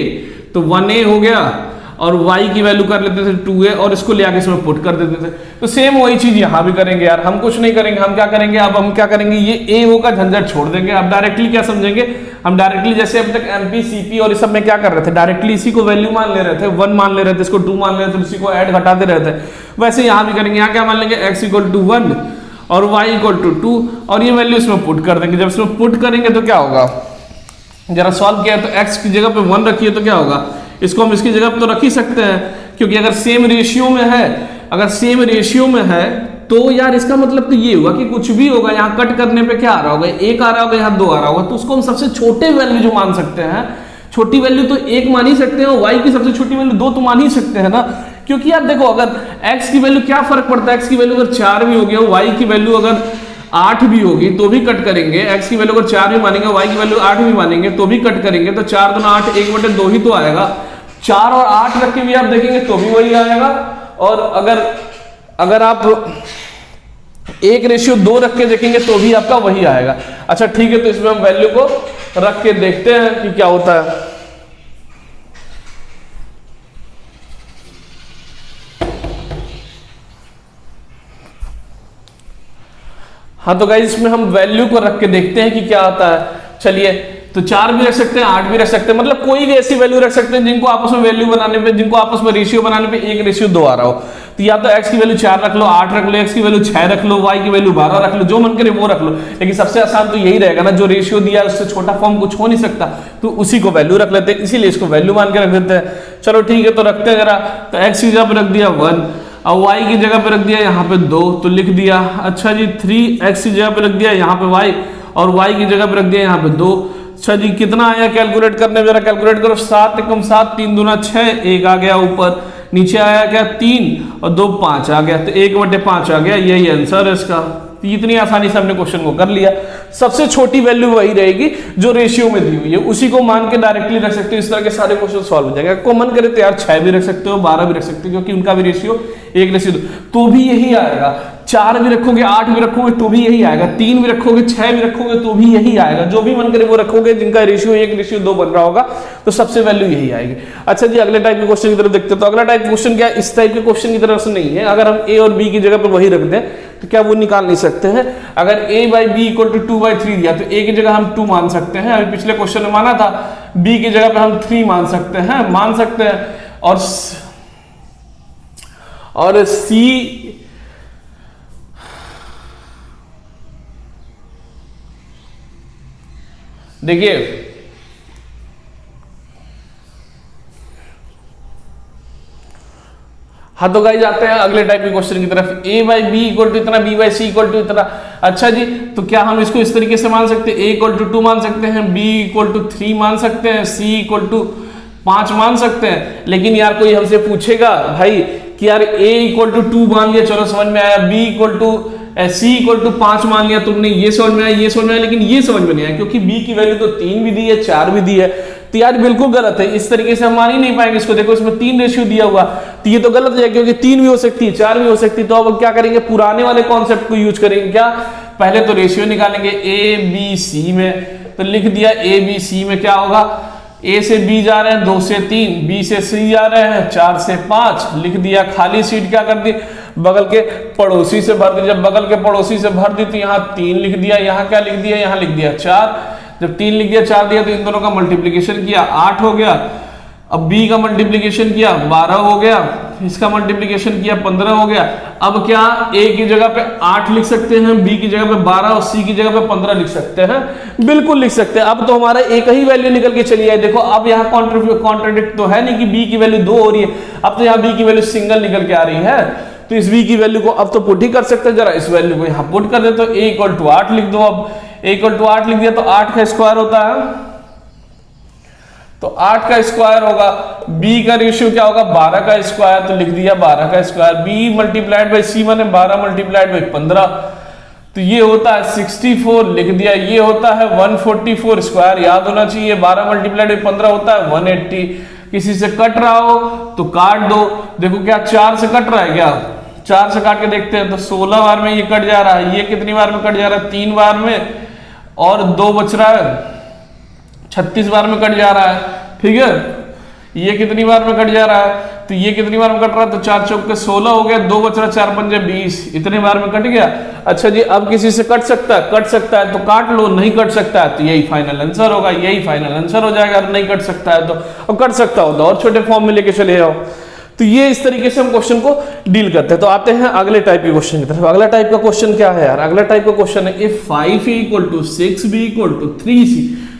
तो 1a हो गया, और y की वैल्यू कर लेते थे 2a और इसको ले आके इसमें पुट कर देते थे। तो सेम वही चीज यहाँ भी करेंगे यार, हम कुछ नहीं करेंगे, हम क्या करेंगे, अब हम क्या करेंगे, ये a o का झंझट छोड़ देंगे। अब डायरेक्टली क्या समझेंगे, हम डायरेक्टली जैसे अब तक MP CP और इस सब में क्या कर रहे थे, डायरेक्टली इसी को वैल्यू मान ले रहे थे, 1 मान ले रहे थे, इसको 2 मान ले रहे थे, इसी को ऐड घटाते रहते, वैसे यहाँ भी करेंगे। यहाँ क्या मान लेंगे, x = 1 और y = 2 और ये वैल्यू इसमें पुट कर देंगे। जब इसमें पुट करेंगे तो क्या होगा, जरा सॉल्व किया तो x की जगह पे 1 रखिए तो क्या होगा, इसको हम इसकी जगह पे तो रख ही सकते हैं, क्योंकि अगर सेम रेशियो में है, अगर सेम रेशियो में है तो यार इसका मतलब तो ये होगा कि कुछ भी होगा, यहाँ कट करने पे क्या आ रहा होगा, 1 आ रहा होगा, यहाँ 2 आ रहा होगा, तो उसको हम सबसे छोटे वैल्यू जो मान सकते हैं, छोटी वैल्यू तो 1 मान ही सकते हैं, और y की सबसे छोटी वैल्यू 2 तो मान ही सकते हैं ना। क्योंकि यार देखो, अगर x की वैल्यू क्या फर्क पड़ता है, x की वैल्यू अगर 4 भी होगी, y की वैल्यू अगर 8 भी होगी तो भी कट करेंगे, x की वैल्यू अगर 4 भी मानेंगे, y की वैल्यू 8 भी मानेंगे तो भी कट करेंगे, तो 4 दूना 8, 1/2 ही तो आएगा। 4 और 8 रख के भी आप देखेंगे तो भी वही आएगा, और अगर आप 1/2 रख के देखेंगे तो भी आपका वही आएगा। अच्छा ठीक है, तो इसमें हम वैल्यू को रख के देखते हैं कि क्या होता है। हाँ तो गाइस, इसमें हम वैल्यू को रख के देखते हैं कि क्या आता है। चलिए, तो 4 भी रख सकते हैं, 8 भी रख सकते हैं, मतलब कोई भी ऐसी वैल्यू रख सकते हैं जिनको आपस में वैल्यू बनाने पे, जिनको आपस में रेशियो बनाने पे 1/2 आ रहा हो। तो या तो x की वैल्यू 4 रख लो, 8 रख लो, x की वैल्यू 6 रख लो, y की वैल्यू 12 रख लो, जो मन करे वो रख लो, लेकिन सबसे आसान तो यही रहेगा ना, जो रेशियो दिया है उससे छोटा फॉर्म कुछ हो नहीं सकता, तो उसी को वैल्यू रख लेते हैं, इसीलिए इसको वैल्यू मान के रख देते हैं। चलो ठीक है, तो रखते हैं जरा। तो x की जगह पे रख दिया 1 और y की जगह पे रख दिया यहाँ पे 2, तो लिख दिया। अच्छा जी, 3x की जगह पे रख दिया यहाँ पे y, और y की जगह पे रख दिया यहाँ पे 2। अच्छा जी, कितना आया कैलकुलेट करने में, जरा कैलकुलेट करो। 7 × 7 3 दूना 6, 1 आ गया ऊपर, नीचे आया क्या 3 और 2 5 आ गया, तो 1/5 आ गया, यही आंसर है इसका। तो इतनी आसानी से हमने क्वेश्चन को कर लिया। सबसे छोटी वैल्यू वही रहेगी जो रेशियो में दी हुई है, उसी को मान के डायरेक्टली रख सकते हो। इस तरह के सारे क्वेश्चन सॉल्व हो जाएंगे। को मन करे तो यार 6 भी रख सकते हो, 12 भी रख सकते हो, क्योंकि उनका भी रेशियो 1:2 तो भी यही आएगा। 4 भी रखोगे, 8 भी रखोगे तो भी यही आएगा। 3 भी रखोगे, 6 भी रखोगे तो भी यही आएगा। जो भी मन करे वो रखोगे, जिनका रेशियो 1:2 बन रहा होगा तो सबसे वैल्यू यही आएगी। अच्छा जी, अगले टाइप के क्वेश्चन की तरफ देखते हैं। तो अगला टाइप क्वेश्चन क्या है? इस टाइप के क्वेश्चन की तरफ से नहीं है। अगर हम ए और बी की जगह पर वही रख दें तो क्या वो निकाल नहीं सकते हैं? अगर a/b = 2/3 दिया तो a की जगह हम 2 मान सकते हैं। अभी पिछले क्वेश्चन में माना था। b की जगह पे हम 3 मान सकते हैं। और c देखिए, हाँ तो गाइस आते हैं अगले टाइप के क्वेश्चन की तरफ। a/b = इतना, b/c = इतना। अच्छा जी, तो क्या हम इसको इस तरीके से मान सकते हैं? a = 2 मान सकते हैं, b = 3 मान सकते हैं, c = 5 मान सकते हैं। लेकिन यार कोई हमसे पूछेगा भाई कि यार a = 2 मान लिया, चलो समझ में आया। c = 5 मान लिया तुमने, ये समझ में आया, लेकिन ये समझ में नहीं आया क्योंकि b की वैल्यू तो 3 भी दी है, 4 भी दी है। तो यार बिल्कुल गलत है, इस तरीके से हम मान ही नहीं पाएंगे इसको। देखो इसमें 3 रेशियो दिया हुआ, तो ये तो गलत है क्योंकि 3 भी हो सकती है, 4 भी हो सकती है। तो अब क्या करेंगे? पुराने वाले कॉन्सेप्ट को यूज करेंगे। क्या? पहले तो रेशियो निकालेंगे a b c में। तो लिख दिया a b c में क्या होगा? a से b जा रहे हैं 2 से 3, b से c जा रहे हैं 4 से 5। लिख दिया। खाली सीट क्या कर दी? बगल के पड़ोसी से भर दी। जब बगल के पड़ोसी से भर दी तो यहाँ 3 लिख दिया, यहाँ क्या लिख दिया? यहाँ लिख दिया 4। जब 3 लिख दिया, 4 दिया तो इन दोनों का मल्टीप्लीकेशन किया, 8 हो गया। अब b का मल्टीप्लीकेशन किया, 12 हो गया। इसका मल्टीप्लीकेशन किया, 15 हो गया। अब क्या a की जगह पे 8 लिख सकते हैं, b की जगह पे 12 और c की जगह पे 15 लिख सकते हैं? बिल्कुल लिख सकते हैं। अब तो हमारा एक ही वैल्यू निकल के चली आई। देखो अब यहाँ कॉन्ट्रडिक्ट तो है नहीं कि b की वैल्यू 2 हो रही है। अब तो यहाँ b की वैल्यू सिंगल निकल के आ रही है। तो इस b की वैल्यू को अब तो पुट ही कर सकते हैं। जरा इस वैल्यू को यहाँ पुट कर दे तो a = 8 लिख दो। अब a = 8 लिख दिया तो 8 का स्क्वायर होता है, तो 8 का स्क्वायर होगा। b का रेशियो क्या होगा? 12 का स्क्वायर। तो लिख दिया 12 का स्क्वायर। b × c माने 12 × 15, तो ये होता है 64। लिख दिया। ये होता है 144 स्क्वायर। याद होना चाहिए 12 × 15 होता है 180। किसी से कट रहा हो तो काट दो। देखो क्या 4 से कट रहा है? क्या 4 से काट के देखते हैं तो 16 बार में ये कट जा रहा है। ये कितनी बार में कट जा रहा है? 3 बार में, और 2 बच रहा है, 36 बार में कट जा रहा है। ठीक है, ये कितनी बार में कट जा रहा है? तो ये कितनी बार में कट रहा है? तो 4 चौक के 16 हो गया, 2 बच रहा, 4 पंजे 20, इतने बार में कट गया। अच्छा जी, अब किसी से कट सकता है तो काट लो, नहीं कट सकता है तो यही फाइनल आंसर होगा, यही फाइनल आंसर हो जाएगा। नहीं कट सकता है तो, और कट सकता हो तो और छोटे फॉर्म में लेके चले जाओ। तो ये इस तरीके से हम क्वेश्चन को डील करते हैं। तो आते हैं अगले टाइप के क्वेश्चन की तरफ। अगला टाइप का क्वेश्चन क्या है यार? अगला टाइप का क्वेश्चन है इफ 5a = 6b = 3c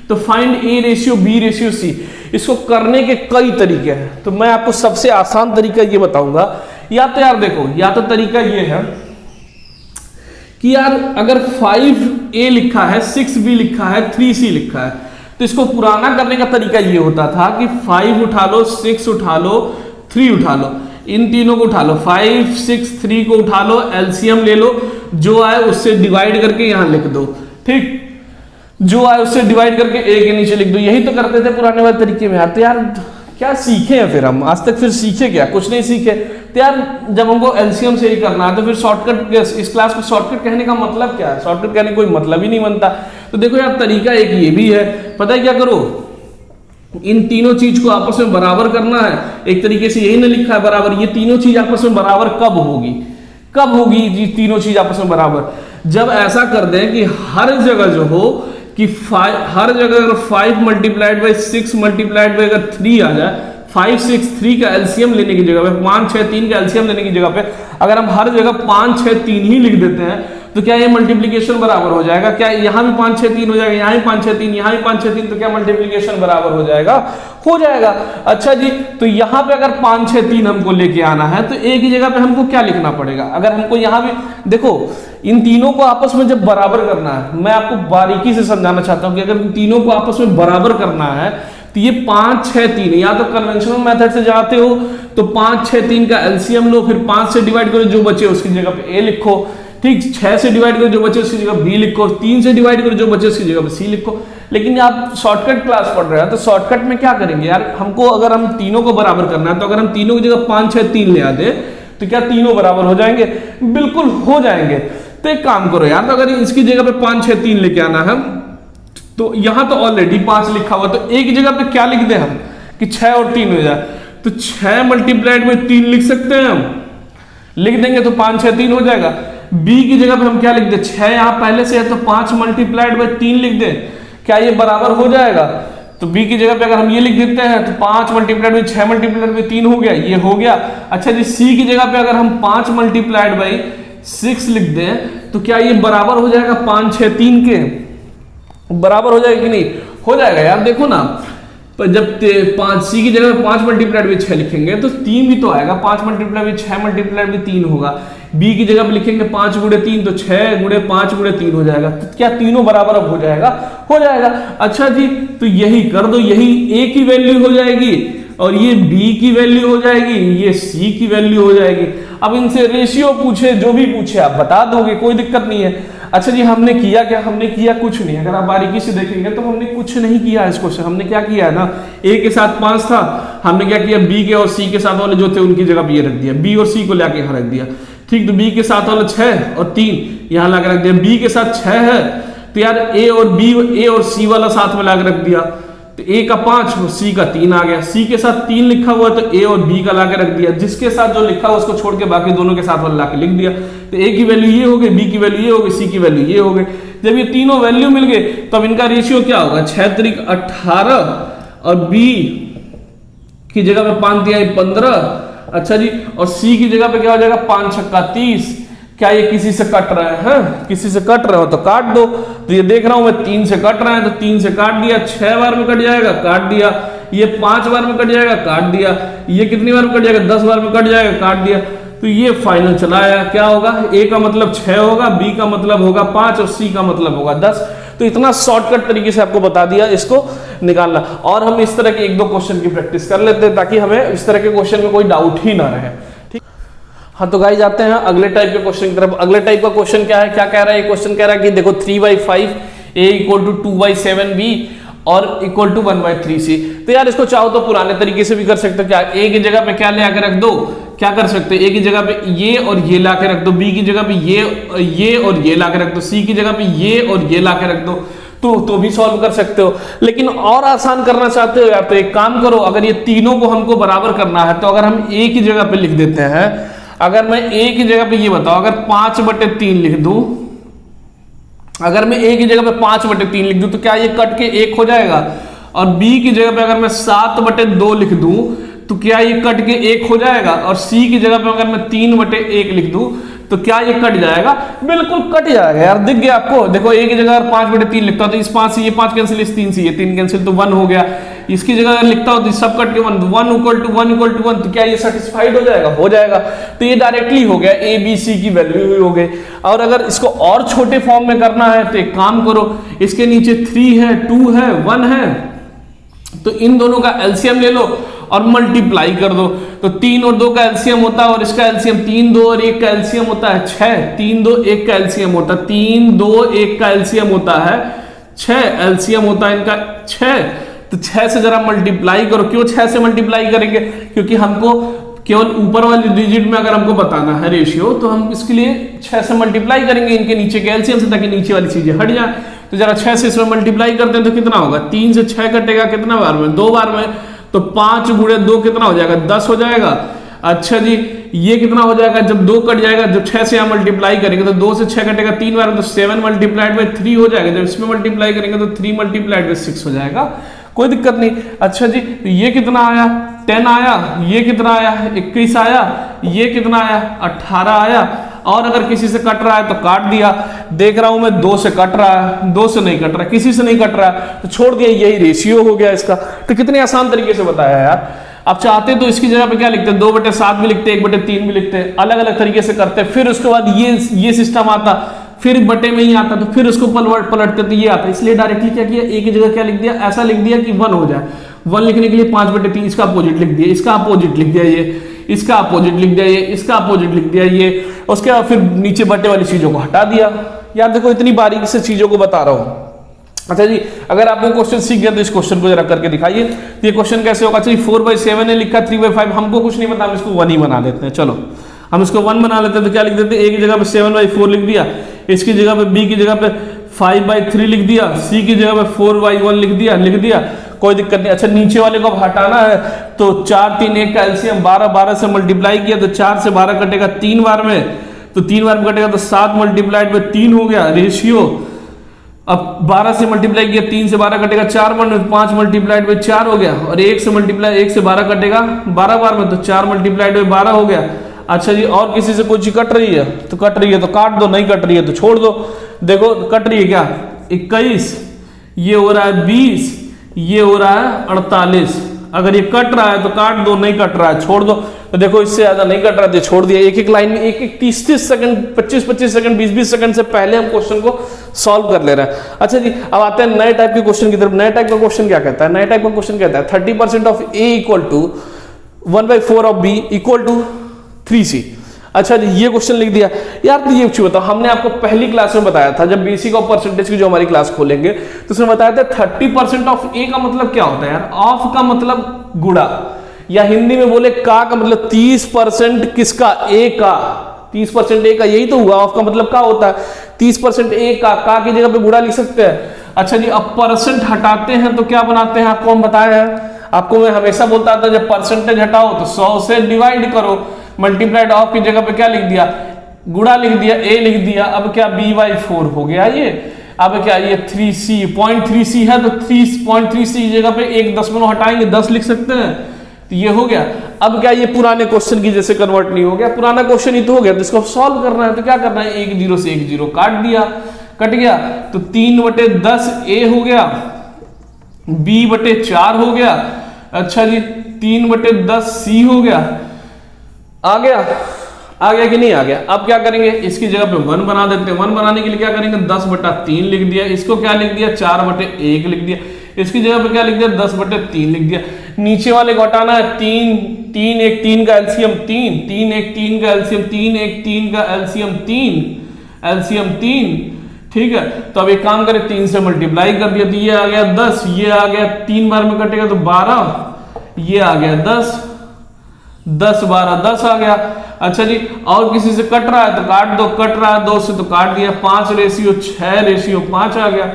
तो फाइंड a/b/c। इसको करने के कई तरीके हैं, तो मैं आपको सबसे आसान तरीका ये बताऊंगा। या तो यार देखो, या तो तरीका ये है कि यार अगर 5a लिखा है, 6b लिखा है, 3c लिखा है, तो इसको पुराना करने का तरीका ये होता था कि 5 उठा लो, 6 उठा लो, 3 उठा लो, इन तीनों को उठा लो। 5, 6, 3 को उठा लो, एलसीएम ले लो, जो आए उससे डिवाइड करके यहां लिख दो। ठीक, जो आए उससे डिवाइड करके a के नीचे लिख दो। यही तो करते थे पुराने वाले तरीके में। यार तो यार क्या सीखे हैं फिर हम आज तक? फिर सीखे क्या? कुछ नहीं सीखे। तो यार जब हमको एलसीएम से ही करना है तो फिर शॉर्टकट, इस क्लास को शॉर्टकट कहने का मतलब क्या है? शॉर्टकट कहने का कोई मतलब ही नहीं बनता। तो देखो यार तरीका एक ये भी है, पता है क्या करो? इन तीनों चीज को आपस में बराबर करना है। एक तरीके से यही ना लिखा है बराबर, ये तीनों चीज आपस में बराबर कब होगी? कब होगी ये तीनों चीज आपस में बराबर? जब ऐसा कर दें कि हर जगह जो हो कि हर जगह अगर 5 × 6 × अगर 3 आ जाए, 5, 6, 3 का एलसीएम लेने की जगह पे, 5, 6, 3 का एलसीएम लेने की जगह पे अगर हम हर जगह 5, 6, 3 ही लिख देते हैं तो क्या ये मल्टीप्लीकेशन बराबर हो जाएगा? क्या यहाँ भी 5, 6, 3 हो जाएगा, यहाँ भी 5, 6, 3, यहाँ भी 5, 6, 3, तो क्या मल्टीप्लीकेशन बराबर हो जाएगा? हो जाएगा। अच्छा जी, तो यहाँ पे अगर 5, 6, 3 हमको लेके आना है तो एक ही जगह पे हमको क्या लिखना पड़ेगा? अगर हमको यहाँ भी देखो, इन तीनों को आपस में जब बराबर करना है, मैं आपको बारीकी से समझाना चाहता हूँ कि अगर इन तीनों को आपस में बराबर करना है तो ये 5, 6, 3, या तो कन्वेंशनल मेथड से जाते हो तो 5, 6, 3 का एलसीएम लो, फिर 5 से डिवाइड करो, जो बचे उसकी जगह पे a लिखो। ठीक, 6 से डिवाइड करो जो बचे उसकी जगह बी लिखो, 3 से डिवाइड करो जो बचे उसकी जगह सी लिखो। लेकिन आप शॉर्टकट क्लास पढ़ रहे हैं तो शॉर्टकट में क्या करेंगे यार, हमको अगर हम तीनों को बराबर करना है तो अगर हम तीनों की जगह 5 6 3 ले आते तो क्या तीनों बराबर हो जाएंगे? बिल्कुल हो जाएंगे। तो एक काम करो यार, तो अगर इसकी जगह पे 5 6 3 लेके आना है, तो यहां तो ऑलरेडी 5 लिखा हुआ, तो एक जगह पे क्या लिख दे हम कि 6 और 3 हो जाए, तो 6 मल्टीप्लाइड में 3 लिख सकते हैं हम, लिख देंगे तो 5 6 3 हो जाएगा। बी की जगह पे हम क्या लिख दे, 6 यहां पहले से है तो 5 मल्टीप्लाइड में 3 लिख दे, क्या ये बराबर हो जाएगा? तो बी की जगह पे अगर हम ये लिख देते हैं तो 5 मल्टीप्लाइड में 6 मल्टीप्लाइड में 3 हो गया, ये हो गया। अच्छा जी, सी की जगह पे अगर हम 5 मल्टीप्लाइड बाई 6 लिख दें तो क्या ये बराबर हो जाएगा 5 6 3 के? बराबर हो जाएगा कि नहीं? हो जाएगा यार। देखो ना, जब 5 सी की जगह 5 मल्टीप्लाइड में 6 लिखेंगे तो 3 भी तो आएगा, 5 मल्टीप्लाइड में 6 मल्टीप्लाइड में 3 होगा। बी की जगह पे लिखेंगे 5 गुणे 3 तो 6 गुणे 5 गुणे 3 हो जाएगा। तो क्या तीनों बराबर अब हो जाएगा? हो जाएगा। अच्छा जी, तो यही कर दो, यही ए की वैल्यू हो जाएगी और ये बी की वैल्यू हो जाएगी, ये सी की वैल्यू हो जाएगी। अब इनसे रेशियो पूछे, जो भी पूछे आप बता दोगे, कोई दिक्कत नहीं है। अच्छा जी, हमने किया क्या? हमने किया कुछ नहीं। अगर आप बारीकी से देखेंगे तो हमने कुछ नहीं किया इस क्वेश्चन। हमने क्या किया है ना, ए के साथ 5 था, हमने क्या किया, बी के और सी के साथ वाले जो थे उनकी जगह पे ये रख दिया, बी और सी को लाके यहाँ रख दिया। ठीक, तो बी के साथ वाला 6 और 3 यहाँ लाके रख दिया। बी के साथ 6 है तो यार ए और सी वाला साथ में लाके रख दिया, तो ए का 5 और सी का 3 आ गया। सी के साथ 3 लिखा हुआ तो ए और बी का लाके रख दिया, जिसके साथ जो लिखा हुआ उसको छोड़ के बाकी दोनों के साथ वाला लाके लिख दिया। तो ए की वैल्यू ये हो गई, बी की वैल्यू ये हो गई, सी की वैल्यू ये हो गई। जब ये तीनों वैल्यू मिल गए तो अब इनका रेशियो क्या होगा, 6 त्रिक 18 और बी की जगह पे 5 दिया 15। अच्छा जी, और सी की जगह पे क्या हो जाएगा, 5 छक्का 30। क्या ये किसी से कट रहा है? किसी से कट रहे हो तो काट दो। तो ये देख रहा हूं मैं 3 से कट रहा है तो 3 से काट दिया, 6 बार में कट जाएगा, काट दिया। ये 5 बार में कट जाएगा, काट दिया। ये कितनी बार में कट जाएगा, 10 बार में कट जाएगा, काट दिया। तो ये फाइनल चला आया, क्या होगा, ए का मतलब 6 होगा, बी का मतलब होगा 5 और सी का मतलब होगा 10। तो इतना शॉर्टकट तरीके से आपको बता दिया इसको निकालना। और हम इस तरह के 1-2 क्वेश्चन की प्रैक्टिस कर लेते हैं ताकि हमें इस तरह के क्वेश्चन में कोई डाउट ही ना रहे। ठीक, हाँ, तो गाइस जाते हैं अगले टाइप के क्वेश्चन की तरफ। अगले टाइप का क्वेश्चन क्या है, क्या कह रहा है? क्वेश्चन कह रहा है कि देखो 3/5 a = 2/7 b और इक्वल टू 1/3c। तो यार इसको चाहो तो पुराने तरीके से भी कर सकते हो। क्या ए की जगह पे क्या ले आकर रख दो, क्या कर सकते हो, ए की जगह पे ये और ये ला के रख दो, बी की जगह पे ये और ये ला के रख दो, सी की जगह पे ये और ये ला के रख दो, तो भी सॉल्व कर सकते हो। लेकिन और आसान करना चाहते हो यार तो एक काम करो, अगर ये तीनों को हमको बराबर करना है तो अगर हम ए की जगह पे लिख देते हैं, अगर मैं ए की जगह पे ये बताओ, अगर 5/3 लिख दूं, अगर मैं ए की जगह पे 5/3 लिख दूं तो क्या ये कट के 1 हो जाएगा? और बी की जगह पे अगर मैं 7/2 लिख दूं तो क्या ये कट के 1 हो जाएगा? और सी की जगह पे अगर मैं 3/1 लिख दूं तो क्या ये कट जाएगा? बिल्कुल कट जाएगा यार। दिख गया आपको? देखो ए की जगह अगर 5/3 लिखता हो तो इस 5 से ये 5 कैंसिल, इस 3 से ये 3 कैंसिल, तो 1 हो गया। इसकी जगह अगर लिखता हो तो सब कट के 1 = 1 तो क्या ये सेटिस्फाइड हो जाएगा? हो जाएगा। तो ये डायरेक्टली हो गया, ए बी सी की वैल्यू हो गई। और अगर इसको और छोटे फॉर्म में करना है तो एक काम करो, इसके नीचे 3 है, 2 है, 1 है, तो इन दोनों का एलसीएम ले लो और मल्टीप्लाई कर दो। तो 3 और 2 का एलसीएम होता है और इसका एलसीएम 3 2 और 1 का एलसीएम होता है 6। 3 2 1 का एलसीएम होता है 3 2 1 का एलसीएम होता है 6। एलसीएम होता है इनका 6। तो 6 से जरा मल्टीप्लाई करो। क्यों 6 से मल्टीप्लाई करेंगे? क्योंकि हमको केवल ऊपर वाली डिजिट में अगर हमको बताना है रेशियो तो हम इसके लिए 6 से मल्टीप्लाई करेंगे इनके नीचे के एलसीएम से, ताकि नीचे वाली चीजें हट जाए। तो जरा 6 से इसमें मल्टीप्लाई करते हैं तो कितना होगा? 3 से 6 कटेगा कितना बार में? 2 बार में। तो 5 गुणे 2 कितना हो जाएगा? 10 हो जाएगा। अच्छा जी, ये कितना हो जाएगा जब 2 कट जाएगा? जब 6 से यहाँ मल्टीप्लाई करेंगे तो 2 से 6 कटेगा 3 बार में, तो 7 × 3 हो जाएगा। जब इसमें मल्टीप्लाई करेंगे तो 3 × 6 हो जाएगा। कोई दिक्कत नहीं। अच्छा जी, तो ये कितना आया? 10 आया। ये कितना आया? 21 आया। ये कितना आया? 18 आया। और अगर किसी से कट रहा है तो काट दिया। देख रहा हूं मैं 2 से कट रहा है, 2 से नहीं कट रहा, किसी से नहीं कट रहा है तो छोड़ दिया। यही रेशियो हो गया इसका। तो कितने आसान तरीके से बताया यार। आप चाहते तो इसकी जगह पे क्या लिखते हैं? 2/7 भी लिखते, 1/3 भी लिखते, अलग अलग तरीके से करते। फिर उसके बाद ये सिस्टम आता, फिर बटे में ही आता, तो फिर उसको पलटते तो ये आता। इसलिए डायरेक्टली क्या किया, ए की जगह क्या लिख दिया? ऐसा लिख दिया कि 1 हो जाए। 1 लिखने के लिए 5/3 इसका अपोजिट लिख दिया, इसका अपोजिट लिख दिया, ये इसका अपोजिट लिख दिया, ये इसका अपोजिट लिख दिया, ये उसके बाद फिर नीचे बटे वाली चीजों को हटा दिया। यार देखो इतनी बारीकी से चीजों को बता रहा हूं। अच्छा जी, अगर आपको क्वेश्चन सीख गया तो इस क्वेश्चन को जरा करके दिखाइए। तो ये क्वेश्चन कैसे होगा? अच्छा 4/7 है लिखा, 3/5, हमको कुछ नहीं पता, हम इसको 1 ही बना देते हैं। चलो हम इसको 1 बना लेते हैं। तो क्या लिख देते हैं? ए की जगह पे 7/4 लिख दिया, इसकी जगह पे बी की जगह पे 5/3 लिख दिया, सी की जगह पे 4/1 लिख दिया, कोई दिक्कत नहीं। अच्छा नीचे वाले को अब हटाना है तो 4 3 1 का एलसीएम 12 से मल्टीप्लाई किया तो 4 से 12 कटेगा 3 बार में, तो 3 बार में कटेगा तो 7 मल्टीप्लाइड में 3 हो गया रेशियो। अब 12 से मल्टीप्लाई किया, 3 से 12 कटेगा 4 बार में, 5 मल्टीप्लाइड में 4 हो गया, और 1 से 12 कटेगा 12 बार में, तो 4 मल्टीप्लाइड में 12 हो गया। अच्छा जी, और किसी से कोई चीज कट रही है तो कट रही है तो काट दो, नहीं कट रही है तो छोड़ दो। देखो कट रही है क्या? 21, ये हो रहा है 20, ये हो रहा है 48। अगर ये कट रहा है तो काट दो, नहीं कट रहा है छोड़ दो। तो देखो इससे ज्यादा नहीं कट रहा है तो छोड़ दिया। एक एक लाइन में 1 30 सेकंड, 25 सेकंड, 20 सेकंड से पहले हम क्वेश्चन को सॉल्व कर ले रहे हैं। अच्छा जी, अब आते हैं नए टाइप के क्वेश्चन की तरफ। नए टाइप का क्वेश्चन क्या कहता है? नए टाइप का क्वेश्चन कहता है 30% of A equal to 1/4 of B equal to 3c। अच्छा जी, ये क्वेश्चन लिख दिया। यार तो ये बताओ, हमने आपको पहली क्लास में बताया था, जब बेसिक ऑफ परसेंटेज की जो हमारी क्लास खोलेंगे तो उसमें बताया था 30% ऑफ ए का मतलब क्या होता है यार? ऑफ का मतलब गुणा, या हिंदी में बोले का मतलब 30% किसका? ए का। 30% ए का, यही तो हुआ। ऑफ का मतलब का होता है 30% ए का की जगह पे गुणा लिख सकते हैं। अच्छा जी, अब परसेंट हटाते हैं तो क्या बनाते हैं? आपको हम बताया है, आपको मैं हमेशा बोलता था जब परसेंटेज हटाओ तो 100 से डिवाइड करो। मल्टीप्लाइड ऑफ की जगह पे क्या लिख दिया? गुणा लिख दिया, ए लिख दिया। अब क्या b/4 हो गया ये। अब क्या ये 3c 0.3c है तो 3.3c की जगह पे 1 दशमलव हटाएंगे 10 लिख सकते हैं, तो ये हो गया। अब क्या ये पुराने क्वेश्चन की जैसे कन्वर्ट नहीं हो गया? पुराना क्वेश्चन ही तो हो गया, तो इसको सॉल्व करना है तो क्या करना है? 1 0 से 1 0 काट दिया, कट गया, तो 3/10 ए हो गया, b/4 हो गया। अच्छा जी, 3/10 सी हो गया। आ गया कि नहीं आ गया? अब क्या करेंगे? इसकी जगह पे 1 बना देते हैं। 1 बनाने के लिए क्या करेंगे? 10/3 लिख दिया। इसको क्या लिख दिया? 4/1 लिख दिया। इसकी जगह पे क्या लिख दिया? 10/3 लिख दिया। नीचे वाले को हटाना है 3 3 1 3 का एलसीएम 3 3 1 3 का एलसीएम 3 1 3 का एलसीएम 3 ठीक है। तो अब एक काम करें, 3 से मल्टीप्लाई कर दिया तो ये आ गया 10, ये आ गया 3 बार में कटेगा तो 12, ये आ गया 10 10 12 10 आ गया। अच्छा जी, और किसी से कट रहा है तो काट दो, कट रहा है 2 से तो काट दिया, 5/6/5 आ गया।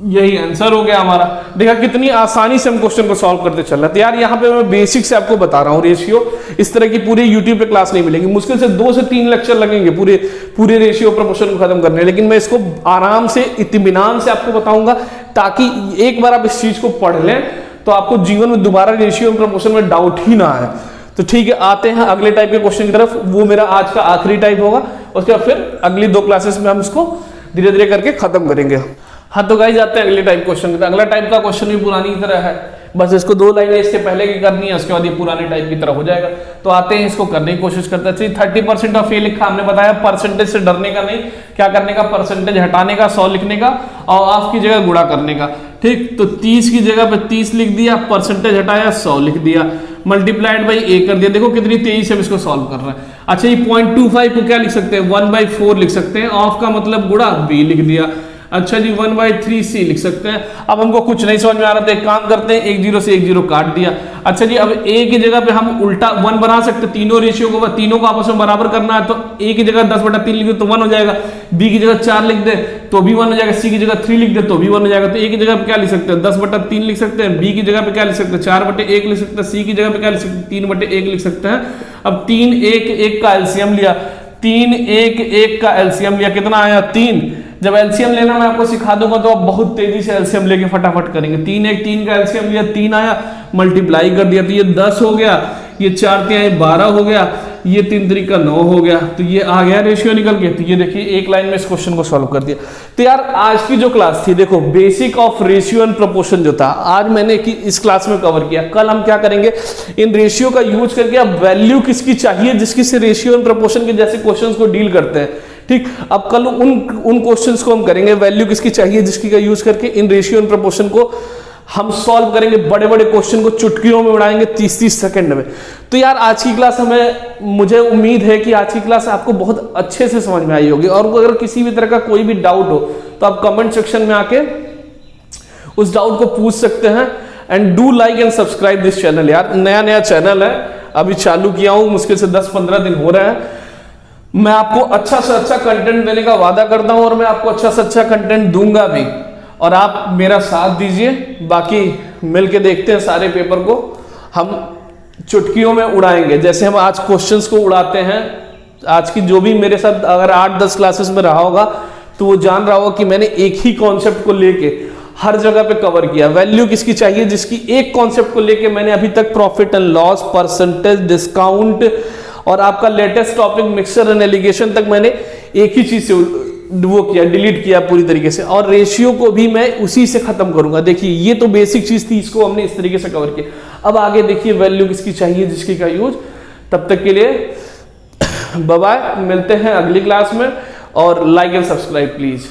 यही आंसर हो गया हमारा। देखा कितनी आसानी से हम क्वेश्चन को सॉल्व करते चल रहे थे। यार यहाँ पे मैं बेसिक से आपको बता रहा हूँ रेशियो, इस तरह की पूरी यूट्यूब पे क्लास नहीं मिलेगी। मुश्किल से 2 से 3 लेक्चर लगेंगे पूरे रेशियो प्रोपोर्शन को खत्म करने, लेकिन मैं इसको आराम से इत्मीनान से आपको बताऊंगा, ताकि एक बार आप इस चीज को पढ़ लें तो आपको जीवन में दोबारा रेशियो प्रोपोर्शन में डाउट ही ना आए। तो ठीक है, आते हैं अगले टाइप के क्वेश्चन की तरफ। वो मेरा आज का आखिरी टाइप होगा, उसके बाद फिर अगली 2 क्लासेस में हम इसको धीरे धीरे करके खत्म करेंगे। हाँ तो गाइस, आते हैं अगले टाइप क्वेश्चन की। अगला टाइप का क्वेश्चन भी पुरानी की तरह है, बस इसको 2 लाइनें इसके पहले की करनी है, उसके बाद ये पुराने टाइप की तरह हो जाएगा। तो आते हैं, इसको करने की कोशिश करते हैं। 30% ऑफ ए लिखा, हमने बताया परसेंटेज से डरने का नहीं, क्या करने का? परसेंटेज हटाने का, 100 लिखने का और ऑफ की जगह गुणा करने का। ठीक, तो 30 की जगह पे 30 लिख दिया, परसेंटेज हटाया 100 लिख दिया, मल्टीप्लाइड बाई ए कर दिया। देखो कितनी तेजी से हम इसको सॉल्व कर रहे हैं। अच्छा, ये 0.25 को क्या लिख सकते हैं? 1/4 लिख सकते हैं। ऑफ का मतलब गुणा, बी लिख दिया। अच्छा जी, 1/3c लिख सकते हैं। अब हमको कुछ नहीं समझ में आ रहा था, एक काम करते हैं, 1 0 से 1 0 काट दिया। अच्छा जी, अब a की जगह पे हम उल्टा 1 बना सकते हैं। तीनों रेशियो को, तीनों को आपस में बराबर करना है, तो a की जगह 10/3 लिख दे तो 1 हो जाएगा, b की जगह 4 लिख दे तो भी 1 हो जाएगा, c की जगह 3 लिख दे तो भी 1 हो जाएगा। तो a की जगह पे क्या लिख सकते हैं? 10/3 लिख सकते हैं, b की जगह पे क्या लिख सकते हैं? 4/1 लिख सकते हैं, c की जगह पे क्या लिख सकते हैं? 3/1 लिख सकते हैं। अब 3 1 1 का एलसीएम लिया, 3 1 1 का एलसीएम लिया, कितना आया? 3। जब एलसीएम लेना मैं आपको सिखा दूंगा तो आप बहुत तेजी से एलसीएम लेके फटाफट करेंगे। 3 1 3 का एलसीएम लिया, 3 आया, मल्टीप्लाई कर दिया तो ये 10 हो गया, ये 4 3 12 हो गया, ये 3 3 का 9 हो गया, तो ये आ गया रेशियो निकल के। तो ये देखिए एक लाइन में इस क्वेश्चन को सॉल्व कर दिया। तो यार आज की जो क्लास थी, देखो basic of ratio and proportion जो था आज मैंने इस क्लास में कवर किया। कल हम क्या करेंगे, इन रेशियो का यूज करके अब वैल्यू किसकी चाहिए जिसकी से रेशियो एंड प्रोपोर्शन के जैसे क्वेश्चंस को डील करते हैं। ठीक, अब कल उन क्वेश्चंस को हम करेंगे, वैल्यू किसकी चाहिए जिसकी का यूज करके इन रेशियो एंड प्रोपोर्शन को हम सॉल्व करेंगे बड़े बड़े क्वेश्चन को, चुटकियों में उड़ाएंगे 30-30 सेकंड में। तो यार आज की क्लास मुझे उम्मीद है कि आज की क्लास आपको बहुत अच्छे से समझ में आई होगी। और अगर किसी भी तरह का कोई भी डाउट हो तो आप कमेंट सेक्शन में आके उस डाउट को पूछ सकते हैं। And do like and subscribe this channel. यार नया चैनल है, अभी चालू किया हूं, मुश्किल से 10-15 दिन हो रहे हैं। मैं आपको अच्छा से अच्छा कंटेंट देने का वादा करता हूं और मैं आपको अच्छा से अच्छा कंटेंट दूंगा भी, और आप मेरा साथ दीजिए। बाकी मिलके देखते हैं सारे पेपर को, हम चुटकियों में उड़ाएंगे जैसे हम आज क्वेश्चंस को उड़ाते हैं। आज की जो भी मेरे साथ अगर 8-10 क्लासेस में रहा होगा तो वो जान रहा होगा कि मैंने एक ही कॉन्सेप्ट को लेके हर जगह पे कवर किया। वैल्यू किसकी चाहिए, जिसकी एक कॉन्सेप्ट को लेके मैंने अभी तक profit and loss, percentage, discount और आपका latest topic mixture and allegation तक मैंने एक ही चीज से वो किया, डिलीट किया पूरी तरीके से। और रेशियो को भी मैं उसी से खत्म करूंगा। देखिए ये तो बेसिक चीज थी, इसको हमने इस तरीके से कवर किया। अब आगे देखिए वैल्यू किसकी चाहिए, जिसकी का यूज। तब तक के लिए बाय बाय, मिलते हैं अगली क्लास में। और लाइक एंड सब्सक्राइब प्लीज।